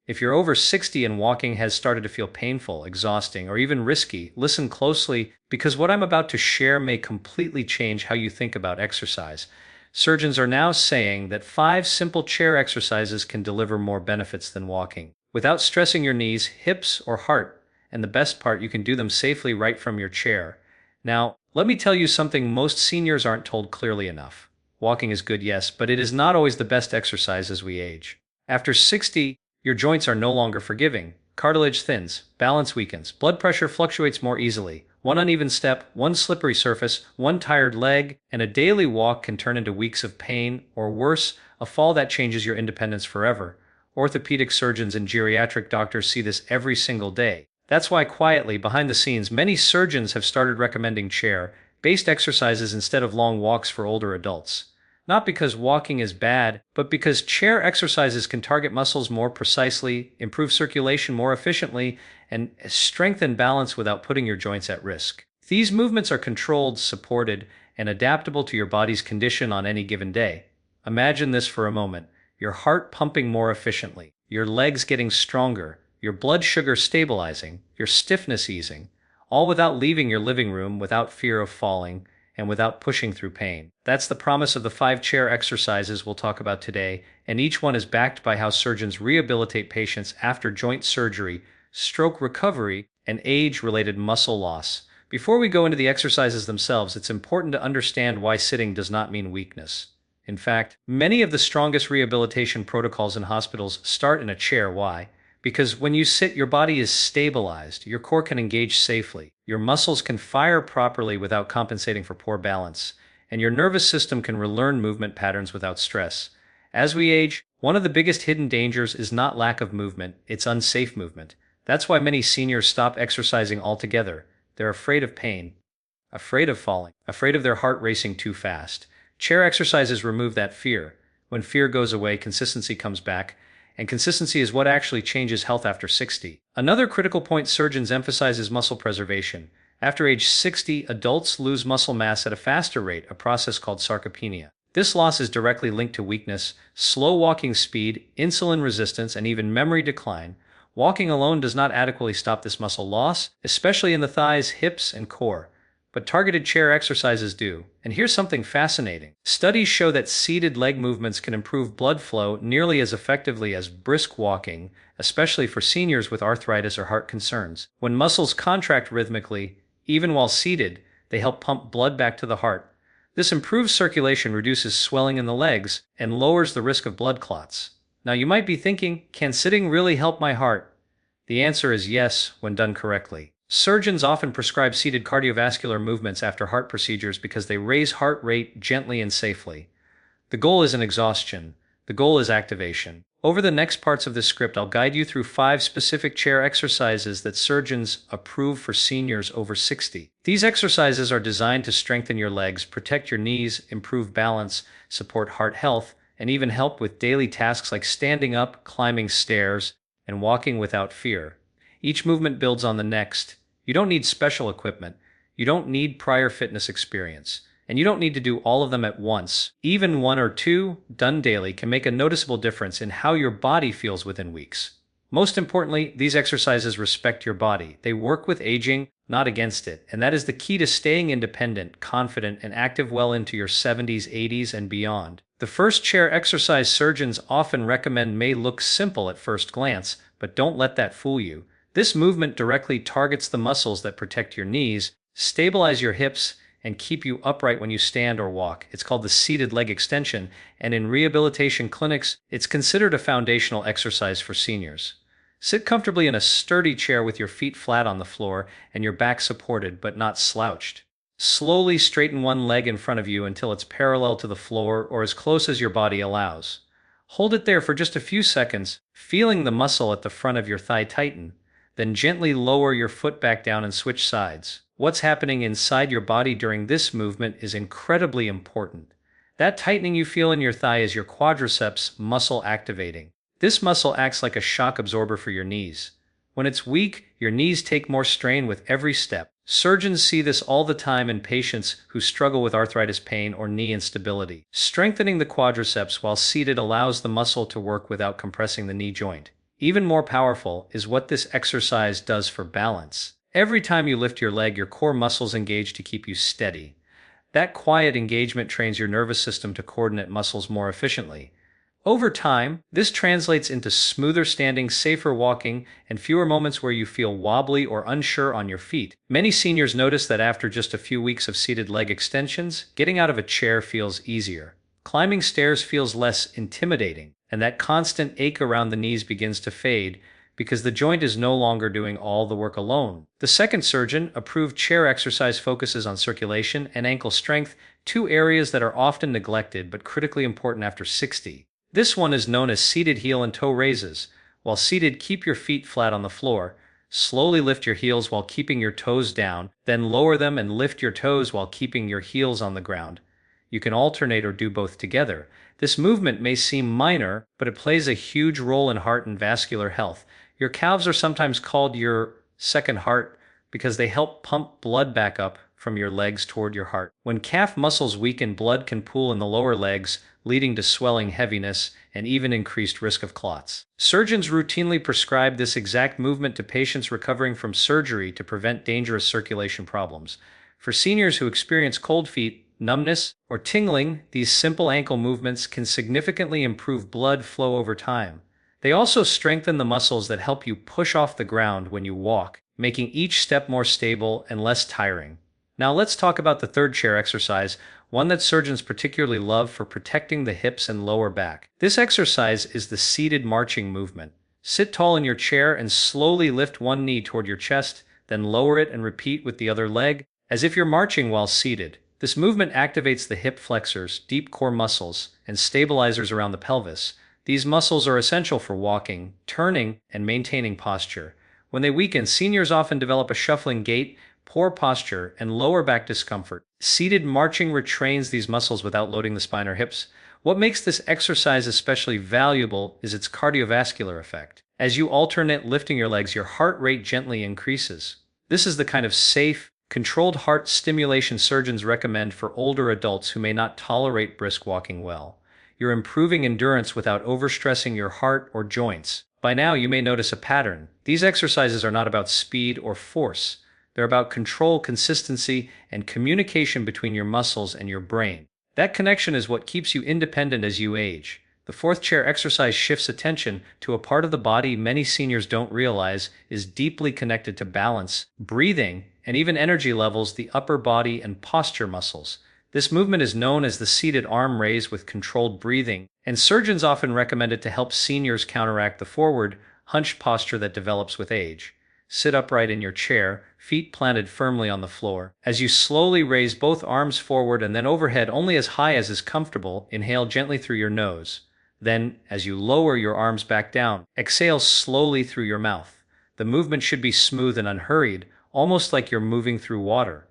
If you're over 60 and walking has started to feel painful, exhausting, or even risky, listen closely because what I'm about to share may completely change how you think about exercise. Surgeons are now saying that 5 simple chair exercises can deliver more benefits than walking, without stressing your knees, hips, or heart. And the best part, you can do them safely right from your chair. Now, let me tell you something most seniors aren't told clearly enough. Walking is good, yes, but it is not always the best exercise as we age. After 60, your joints are no longer forgiving. Cartilage thins, balance weakens, blood pressure fluctuates more easily. One uneven step, one slippery surface, one tired leg, and a daily walk can turn into weeks of pain, or worse, a fall that changes your independence forever. Orthopedic surgeons and geriatric doctors see this every single day. That's why quietly, behind the scenes, many surgeons have started recommending chair-based exercises instead of long walks for older adults. Not because walking is bad, but because chair exercises can target muscles more precisely, improve circulation more efficiently, and strengthen balance without putting your joints at risk. These movements are controlled, supported, and adaptable to your body's condition on any given day. Imagine this for a moment: your heart pumping more efficiently, your legs getting stronger, your blood sugar stabilizing, your stiffness easing, all without leaving your living room, without fear of falling, and without pushing through pain. That's the promise of the 5 chair exercises we'll talk about today, and each one is backed by how surgeons rehabilitate patients after joint surgery, stroke recovery, and age-related muscle loss. Before we go into the exercises themselves, it's important to understand why sitting does not mean weakness. In fact, many of the strongest rehabilitation protocols in hospitals start in a chair. Why? Because when you sit, your body is stabilized, your core can engage safely, your muscles can fire properly without compensating for poor balance, and your nervous system can relearn movement patterns without stress. As we age, one of the biggest hidden dangers is not lack of movement, it's unsafe movement. That's why many seniors stop exercising altogether. They're afraid of pain, afraid of falling, afraid of their heart racing too fast. Chair exercises remove that fear. When fear goes away, consistency comes back, and consistency is what actually changes health after 60. Another critical point surgeons emphasize is muscle preservation. After age 60, adults lose muscle mass at a faster rate, a process called sarcopenia. This loss is directly linked to weakness, slow walking speed, insulin resistance, and even memory decline. Walking alone does not adequately stop this muscle loss, especially in the thighs, hips, and core. But targeted chair exercises do. And here's something fascinating. Studies show that seated leg movements can improve blood flow nearly as effectively as brisk walking, especially for seniors with arthritis or heart concerns. When muscles contract rhythmically, even while seated, they help pump blood back to the heart. This improves circulation, reduces swelling in the legs, and lowers the risk of blood clots. Now you might be thinking, can sitting really help my heart? The answer is yes, when done correctly. Surgeons often prescribe seated cardiovascular movements after heart procedures because they raise heart rate gently and safely. The goal isn't exhaustion, the goal is activation. Over the next parts of this script, I'll guide you through 5 specific chair exercises that surgeons approve for seniors over 60. These exercises are designed to strengthen your legs, protect your knees, improve balance, support heart health, and even help with daily tasks like standing up, climbing stairs, and walking without fear. Each movement builds on the next. You don't need special equipment. You don't need prior fitness experience. And you don't need to do all of them at once. Even 1 or 2, done daily, can make a noticeable difference in how your body feels within weeks. Most importantly, these exercises respect your body. They work with aging, not against it. And that is the key to staying independent, confident, and active well into your 70s, 80s, and beyond. The first chair exercise surgeons often recommend may look simple at first glance, but don't let that fool you. This movement directly targets the muscles that protect your knees, stabilize your hips, and keep you upright when you stand or walk. It's called the seated leg extension, and in rehabilitation clinics, it's considered a foundational exercise for seniors. Sit comfortably in a sturdy chair with your feet flat on the floor and your back supported but not slouched. Slowly straighten one leg in front of you until it's parallel to the floor or as close as your body allows. Hold it there for just a few seconds, feeling the muscle at the front of your thigh tighten. Then gently lower your foot back down and switch sides. What's happening inside your body during this movement is incredibly important. That tightening you feel in your thigh is your quadriceps muscle activating. This muscle acts like a shock absorber for your knees. When it's weak, your knees take more strain with every step. Surgeons see this all the time in patients who struggle with arthritis pain or knee instability. Strengthening the quadriceps while seated allows the muscle to work without compressing the knee joint. Even more powerful is what this exercise does for balance. Every time you lift your leg, your core muscles engage to keep you steady. That quiet engagement trains your nervous system to coordinate muscles more efficiently. Over time, this translates into smoother standing, safer walking, and fewer moments where you feel wobbly or unsure on your feet. Many seniors notice that after just a few weeks of seated leg extensions, getting out of a chair feels easier. Climbing stairs feels less intimidating, and that constant ache around the knees begins to fade because the joint is no longer doing all the work alone. The second surgeon-approved chair exercise focuses on circulation and ankle strength, two areas that are often neglected but critically important after 60. This one is known as seated heel and toe raises. While seated, keep your feet flat on the floor. Slowly lift your heels while keeping your toes down, then lower them and lift your toes while keeping your heels on the ground. You can alternate or do both together. This movement may seem minor, but it plays a huge role in heart and vascular health. Your calves are sometimes called your second heart because they help pump blood back up from your legs toward your heart. When calf muscles weaken, blood can pool in the lower legs, leading to swelling, heaviness, and even increased risk of clots. Surgeons routinely prescribe this exact movement to patients recovering from surgery to prevent dangerous circulation problems. For seniors who experience cold feet, numbness, or tingling, these simple ankle movements can significantly improve blood flow over time. They also strengthen the muscles that help you push off the ground when you walk, making each step more stable and less tiring. Now let's talk about the third chair exercise, one that surgeons particularly love for protecting the hips and lower back. This exercise is the seated marching movement. Sit tall in your chair and slowly lift one knee toward your chest, then lower it and repeat with the other leg, as if you're marching while seated. This movement activates the hip flexors, deep core muscles, and stabilizers around the pelvis. These muscles are essential for walking, turning, and maintaining posture. When they weaken, seniors often develop a shuffling gait, poor posture, and lower back discomfort. Seated marching retrains these muscles without loading the spine or hips. What makes this exercise especially valuable is its cardiovascular effect. As you alternate lifting your legs, your heart rate gently increases. This is the kind of safe, controlled heart stimulation surgeons recommend for older adults who may not tolerate brisk walking well. You're improving endurance without overstressing your heart or joints. By now, you may notice a pattern. These exercises are not about speed or force. They're about control, consistency, and communication between your muscles and your brain. That connection is what keeps you independent as you age. The fourth chair exercise shifts attention to a part of the body many seniors don't realize is deeply connected to balance, breathing, and even energy levels: the upper body and posture muscles. This movement is known as the seated arm raise with controlled breathing, and surgeons often recommend it to help seniors counteract the forward, hunched posture that develops with age. Sit upright in your chair, feet planted firmly on the floor. As you slowly raise both arms forward and then overhead only as high as is comfortable, inhale gently through your nose. Then, as you lower your arms back down, exhale slowly through your mouth. The movement should be smooth and unhurried, almost like you're moving through water.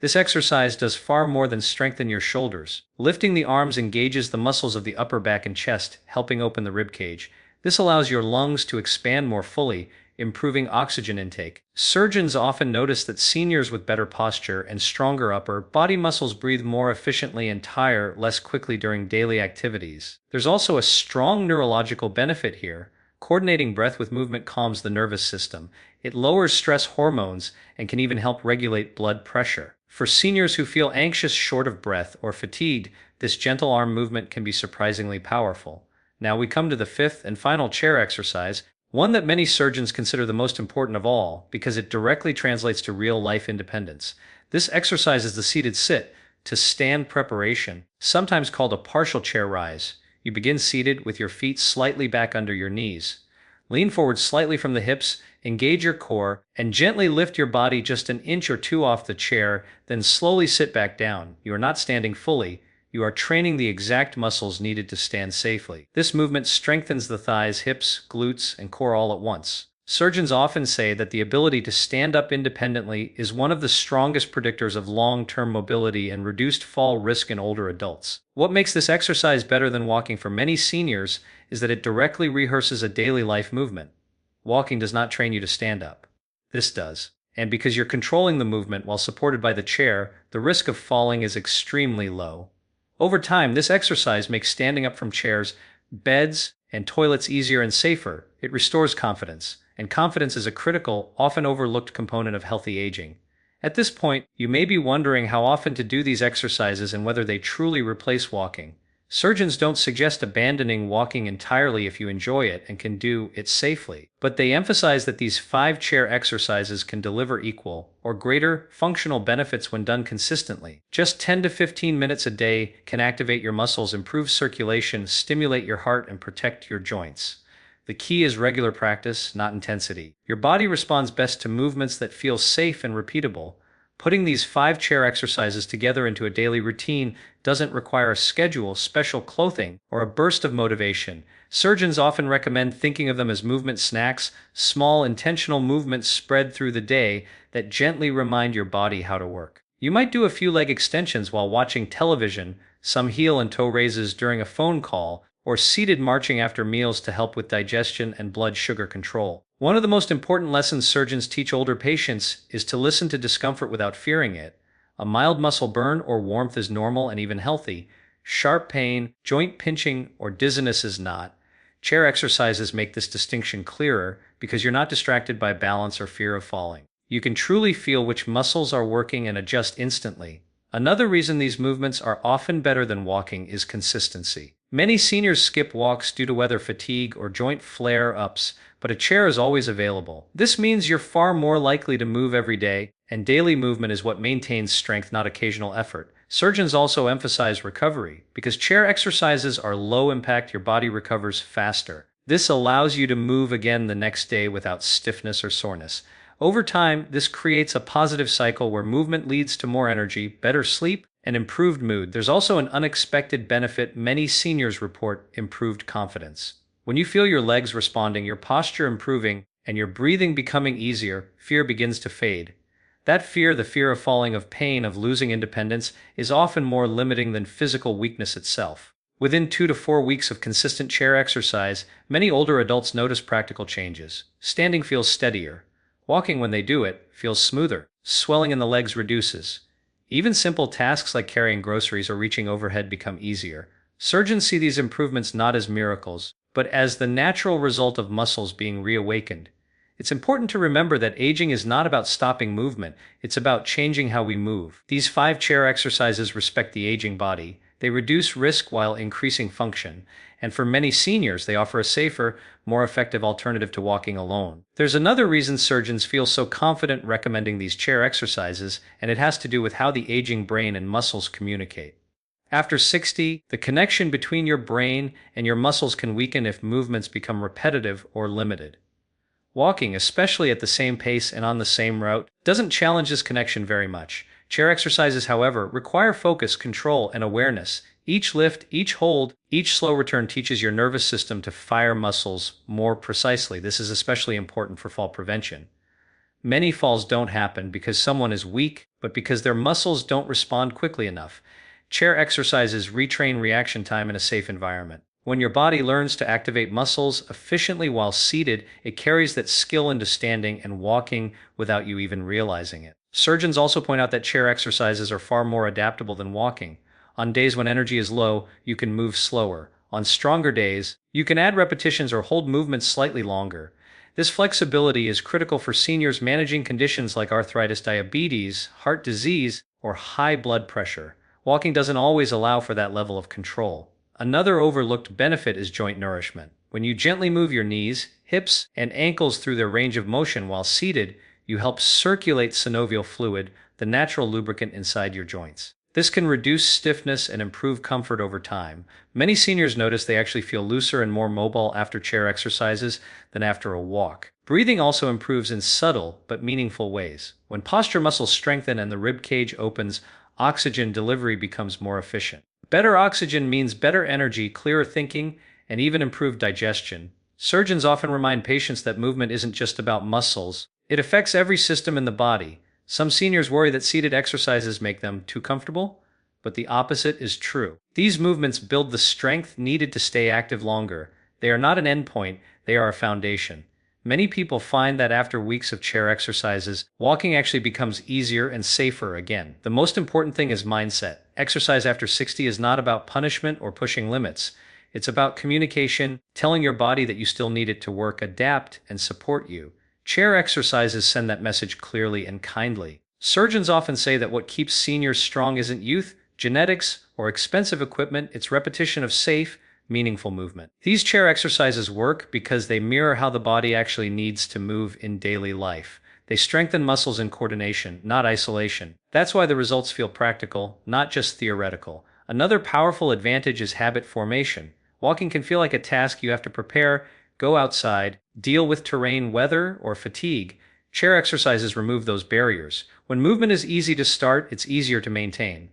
This exercise does far more than strengthen your shoulders. Lifting the arms engages the muscles of the upper back and chest, helping open the rib cage. This allows your lungs to expand more fully, improving oxygen intake. Surgeons often notice that seniors with better posture and stronger upper body muscles breathe more efficiently and tire less quickly during daily activities. There's also a strong neurological benefit here. Coordinating breath with movement calms the nervous system. It lowers stress hormones and can even help regulate blood pressure. For seniors who feel anxious, short of breath, or fatigued, this gentle arm movement can be surprisingly powerful. Now we come to the fifth and final chair exercise, one that many surgeons consider the most important of all because it directly translates to real-life independence. This exercise is the seated sit to stand preparation, sometimes called a partial chair rise. You begin seated with your feet slightly back under your knees. Lean forward slightly from the hips, engage your core, and gently lift your body just an inch or two off the chair, then slowly sit back down. You are not standing fully. You are training the exact muscles needed to stand safely. This movement strengthens the thighs, hips, glutes, and core all at once. Surgeons often say that the ability to stand up independently is one of the strongest predictors of long-term mobility and reduced fall risk in older adults. What makes this exercise better than walking for many seniors is that it directly rehearses a daily life movement. Walking does not train you to stand up. This does. And because you're controlling the movement while supported by the chair, the risk of falling is extremely low. Over time, this exercise makes standing up from chairs, beds, and toilets easier and safer. it restores confidence, and confidence is a critical, often overlooked component of healthy aging. At this point, you may be wondering how often to do these exercises and whether they truly replace walking. Surgeons don't suggest abandoning walking entirely if you enjoy it and can do it safely, but they emphasize that these 5-chair exercises can deliver equal or greater functional benefits when done consistently. Just 10 to 15 minutes a day can activate your muscles, improve circulation, stimulate your heart, and protect your joints. The key is regular practice, not intensity. Your body responds best to movements that feel safe and repeatable. Putting these 5-chair exercises together into a daily routine doesn't require a schedule, special clothing, or a burst of motivation. Surgeons often recommend thinking of them as movement snacks, small intentional movements spread through the day that gently remind your body how to work. You might do a few leg extensions while watching television, some heel and toe raises during a phone call, or seated marching after meals to help with digestion and blood sugar control. One of the most important lessons surgeons teach older patients is to listen to discomfort without fearing it. A mild muscle burn or warmth is normal and even healthy. Sharp pain, joint pinching, or dizziness is not. Chair exercises make this distinction clearer because you're not distracted by balance or fear of falling. You can truly feel which muscles are working and adjust instantly. Another reason these movements are often better than walking is consistency. Many seniors skip walks due to weather fatigue or joint flare-ups, but a chair is always available. This means you're far more likely to move every day, and daily movement is what maintains strength, not occasional effort. Surgeons also emphasize recovery, because chair exercises are low impact, your body recovers faster. This allows you to move again the next day without stiffness or soreness. Over time, this creates a positive cycle where movement leads to more energy, better sleep, and improved mood. There's also an unexpected benefit. Many seniors report improved confidence. When you feel your legs responding, your posture improving, and your breathing becoming easier, fear begins to fade. That fear, the fear of falling, of pain, of losing independence, is often more limiting than physical weakness itself. Within 2 to 4 weeks of consistent chair exercise, many older adults notice practical changes. Standing feels steadier. Walking, when they do it, feels smoother. Swelling in the legs reduces. Even simple tasks like carrying groceries or reaching overhead become easier. Surgeons see these improvements not as miracles, but as the natural result of muscles being reawakened. It's important to remember that aging is not about stopping movement, it's about changing how we move. These 5-chair exercises respect the aging body. They reduce risk while increasing function, and for many seniors, they offer a safer, more effective alternative to walking alone. There's another reason surgeons feel so confident recommending these chair exercises, and it has to do with how the aging brain and muscles communicate. After 60, the connection between your brain and your muscles can weaken if movements become repetitive or limited. Walking, especially at the same pace and on the same route, doesn't challenge this connection very much. Chair exercises, however, require focus, control, and awareness. Each lift, each hold, each slow return teaches your nervous system to fire muscles more precisely. This is especially important for fall prevention. Many falls don't happen because someone is weak, but because their muscles don't respond quickly enough. Chair exercises retrain reaction time in a safe environment. When your body learns to activate muscles efficiently while seated, it carries that skill into standing and walking without you even realizing it. Surgeons also point out that chair exercises are far more adaptable than walking. On days when energy is low, you can move slower. On stronger days, you can add repetitions or hold movements slightly longer. This flexibility is critical for seniors managing conditions like arthritis, diabetes, heart disease, or high blood pressure. Walking doesn't always allow for that level of control. Another overlooked benefit is joint nourishment. When you gently move your knees, hips, and ankles through their range of motion while seated, you help circulate synovial fluid, the natural lubricant inside your joints. This can reduce stiffness and improve comfort over time. Many seniors notice they actually feel looser and more mobile after chair exercises than after a walk. Breathing also improves in subtle but meaningful ways. When posture muscles strengthen and the rib cage opens, oxygen delivery becomes more efficient. Better oxygen means better energy, clearer thinking, and even improved digestion. Surgeons often remind patients that movement isn't just about muscles. It affects every system in the body. Some seniors worry that seated exercises make them too comfortable, but the opposite is true. These movements build the strength needed to stay active longer. They are not an endpoint, they are a foundation. Many people find that after weeks of chair exercises, walking actually becomes easier and safer again. The most important thing is mindset. Exercise after 60 is not about punishment or pushing limits. It's about communication, telling your body that you still need it to work, adapt, and support you. Chair exercises send that message clearly and kindly. Surgeons often say that what keeps seniors strong isn't youth, genetics, or expensive equipment, it's repetition of safe, meaningful movement. These chair exercises work because they mirror how the body actually needs to move in daily life. They strengthen muscles in coordination, not isolation. That's why the results feel practical, not just theoretical. Another powerful advantage is habit formation. Walking can feel like a task you have to prepare, go outside, deal with terrain, weather, or fatigue. Chair exercises remove those barriers. When movement is easy to start, it's easier to maintain.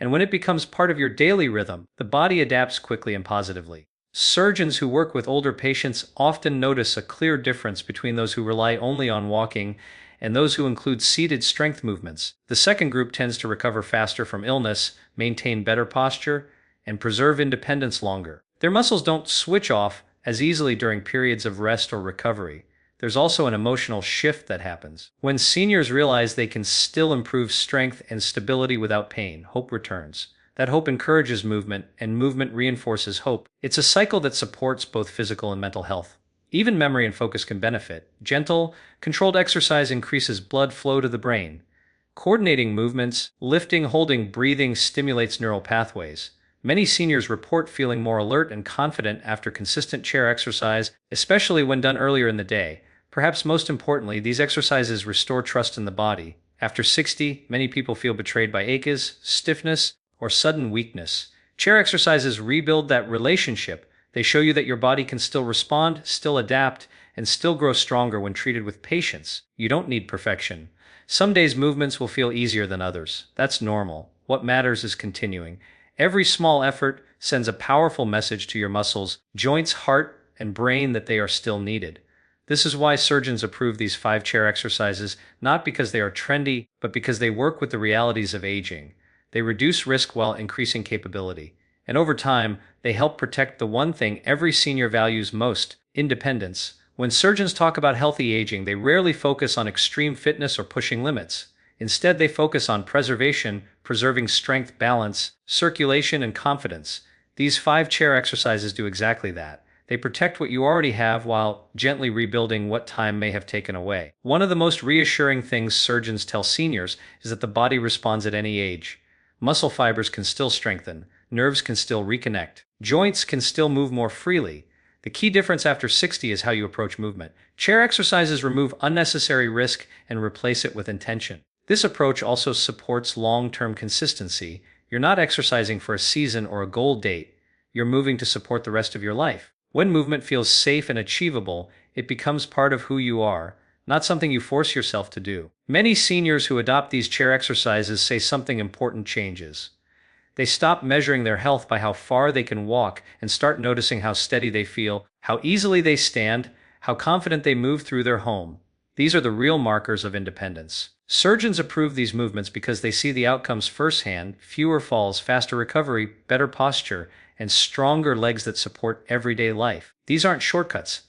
And when it becomes part of your daily rhythm, the body adapts quickly and positively. Surgeons who work with older patients often notice a clear difference between those who rely only on walking and those who include seated strength movements. The second group tends to recover faster from illness, maintain better posture, and preserve independence longer. Their muscles don't switch off as easily during periods of rest or recovery. There's also an emotional shift that happens. When seniors realize they can still improve strength and stability without pain, hope returns. That hope encourages movement, and movement reinforces hope. It's a cycle that supports both physical and mental health. Even memory and focus can benefit. Gentle, controlled exercise increases blood flow to the brain. Coordinating movements, lifting, holding, breathing stimulates neural pathways. Many seniors report feeling more alert and confident after consistent chair exercise, especially when done earlier in the day. Perhaps most importantly, these exercises restore trust in the body. After 60, many people feel betrayed by aches, stiffness, or sudden weakness. Chair exercises rebuild that relationship. They show you that your body can still respond, still adapt, and still grow stronger when treated with patience. You don't need perfection. Some days movements will feel easier than others. That's normal. What matters is continuing. Every small effort sends a powerful message to your muscles, joints, heart, and brain that they are still needed. This is why surgeons approve these 5 chair exercises, not because they are trendy, but because they work with the realities of aging. They reduce risk while increasing capability. And over time, they help protect the one thing every senior values most, independence. When surgeons talk about healthy aging, they rarely focus on extreme fitness or pushing limits. Instead, they focus on preservation, preserving strength, balance, circulation, and confidence. These 5 chair exercises do exactly that. They protect what you already have while gently rebuilding what time may have taken away. One of the most reassuring things surgeons tell seniors is that the body responds at any age. Muscle fibers can still strengthen, nerves can still reconnect, joints can still move more freely. The key difference after 60 is how you approach movement. Chair exercises remove unnecessary risk and replace it with intention. This approach also supports long-term consistency. You're not exercising for a season or a goal date. You're moving to support the rest of your life. When movement feels safe and achievable, it becomes part of who you are, not something you force yourself to do. Many seniors who adopt these chair exercises say something important changes. They stop measuring their health by how far they can walk and start noticing how steady they feel, how easily they stand, how confident they move through their home. These are the real markers of independence. Surgeons approve these movements because they see the outcomes firsthand: fewer falls, faster recovery, better posture, and stronger legs that support everyday life. These aren't shortcuts.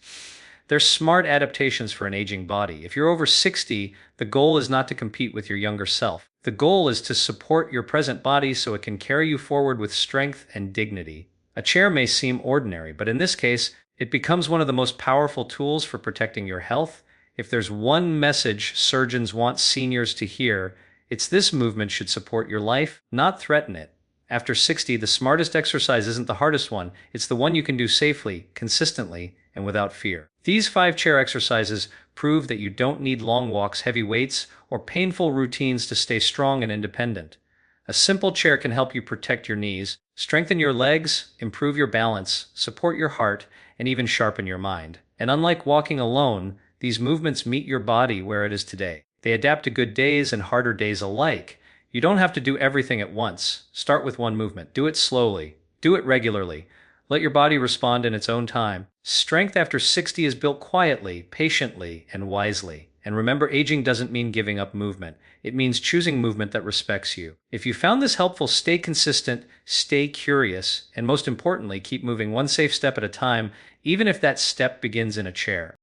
They're smart adaptations for an aging body. If you're over 60, the goal is not to compete with your younger self. The goal is to support your present body so it can carry you forward with strength and dignity. A chair may seem ordinary, but in this case, it becomes one of the most powerful tools for protecting your health. If there's one message surgeons want seniors to hear, it's this: movement should support your life, not threaten it. After 60, the smartest exercise isn't the hardest one. It's the one you can do safely, consistently, and without fear. These 5 chair exercises prove that you don't need long walks, heavy weights, or painful routines to stay strong and independent. A simple chair can help you protect your knees, strengthen your legs, improve your balance, support your heart, and even sharpen your mind. And unlike walking alone, these movements meet your body where it is today. They adapt to good days and harder days alike. You don't have to do everything at once. Start with one movement. Do it slowly. Do it regularly. Let your body respond in its own time. Strength after 60 is built quietly, patiently, and wisely. And remember, aging doesn't mean giving up movement. It means choosing movement that respects you. If you found this helpful, stay consistent, stay curious, and most importantly, keep moving one safe step at a time, even if that step begins in a chair.